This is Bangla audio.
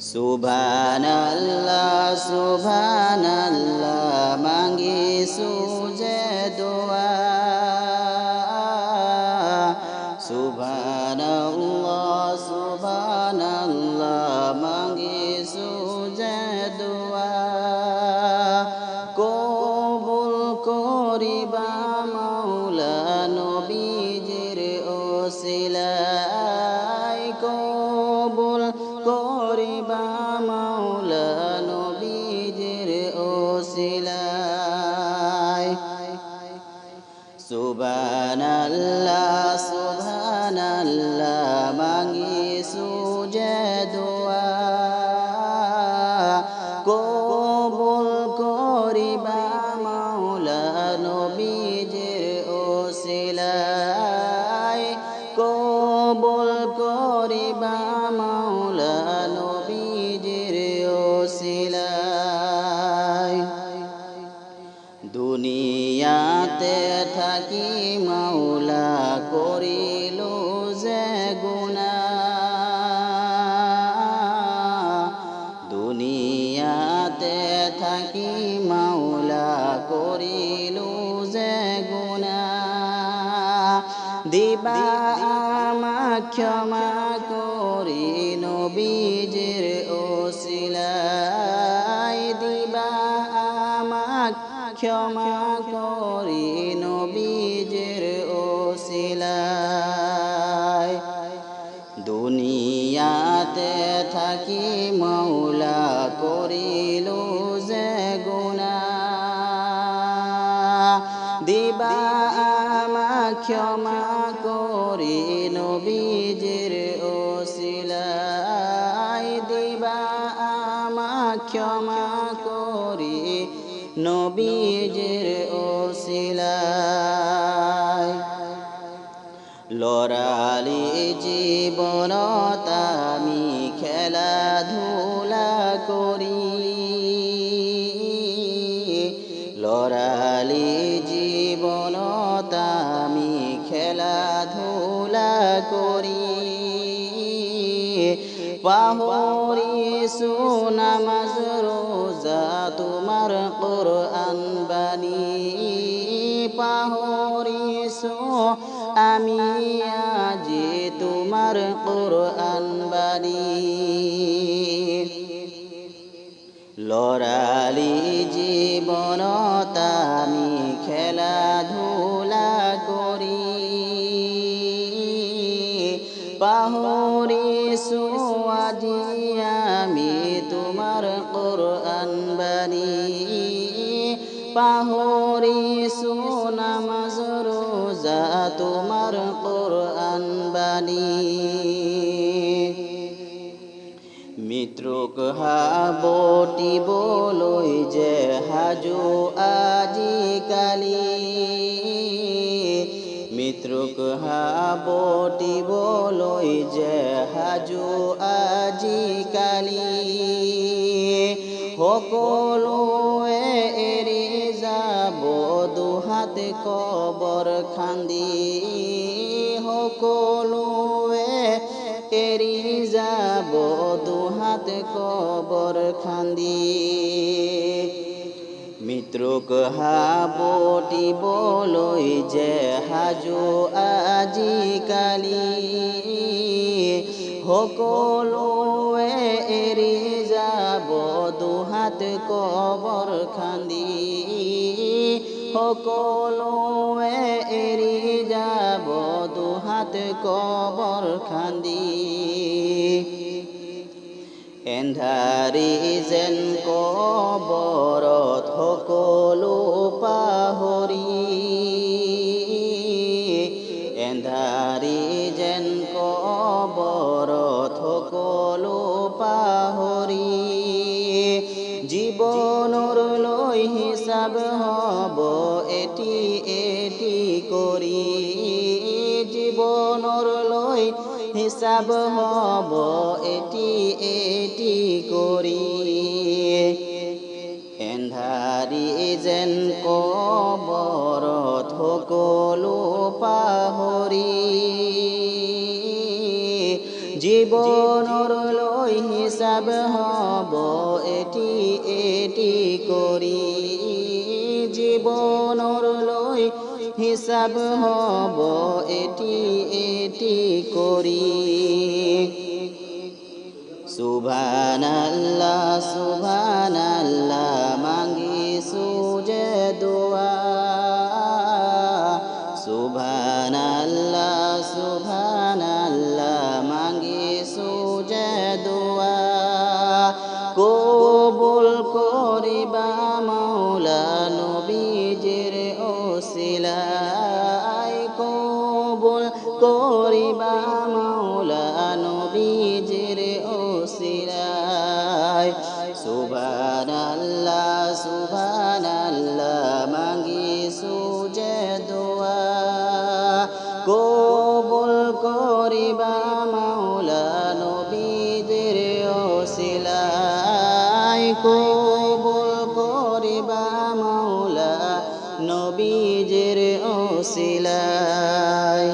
Subhanallah, subhanallah, mangisu je doa. Subhanallah, subhanallah, mangisu je doa. Kobul koriba maula nobijir osilai. Kobul koriba maula nobijir osilai. Subhanallah, subhanallah, mangisu je doa. Kobul koriba maula nobijir osilai. Kobul koriba maula nobijir osilai. দুনিয়াতে থাকি মাওলা করিল যে গুনাহ। দুনিয়াতে থাকি মাওলা করিল যে গুনাহ। দিবা আমাক ক্ষমা করি নবীজির ওসিলাই। দিবা আমাক ক্ষমা করি নবীজির ওসিলাই। দুনিয়াতে থাকি মাওলা করিল যে গুনাহ। দিবা আমাক ক্ষমা করি নবীজির ওসিলাই। দিবা আমাক ক্ষমা করি নবীজির ওসিলাই। লড়ালি জীবনত আমি খেলাধুলা করি। লড়ালি জীবনত আমি খেলাধুলা করি। পাহরিছো নামাজ রোজা তোমার কোরআন বাণী। পাহরিছো আমি আজি তোমার কোরআন বাণী। লড়ালি জীবনত আমি খেলাধুলা করি। পাহরিছো আজি আমি তোমার কোরআন বাণী। পাহরিছো নামাজ রোজা তোমার কোরআন বাণী। মিত্রক হাবটিবলৈ যে হাজো আজিকালি। মিত্রক হাবটিবলৈ যে হাজো আজিকালি। সকলোৱে এৰি যাব দুহাত কবৰ খান্দি। সকলোৱে এৰি যাব দুহাত কবৰ খান্দি। মিত্রক হাবটিবলৈ যে হাজো আজিকালি। সকলোৱে এৰি যাব দুহাত কবৰ খান্দি। সকলোৱে এৰি যাব দুহাত কবৰ খান্দি। এন্ধাৰী যেন কবৰত সকলো পাহৰি। এন্ধাৰী যেন কবৰত সকলো পাহৰি। জীৱনৰ লৈ হিচাব হ'ব এটি এটি কৰি। জীৱনৰ লৈ হিচাব হ'ব এটি এটি কৰি। এন্ধাৰী যেন কবৰত সকলো পাহৰি। জীৱনৰ লৈ হিচাব হিসাব হব এটি এটি করি জীবনর লই হিসাব হব এটি এটি করি সুবহানাল্লাহ সুবহানাল্লাহ মাঙ্গি সুজে দোয়া সুবহানাল্লাহ সুবহানাল্লাহ মাঙ্গি সুজে দোয়া কবুল করিবা মাওলা নবীজির ওসিলায় কবুল করিবা মাওলা নবীজির ওসিলায় সুবহানাল্লাহ সুবহানাল্লাহ মাঙ্গি সুজে দোয়া কবুল করিবা মাওলা নবীজির ওসিলায় কবুল করিবা মাওলা নবীজির ওসিলায়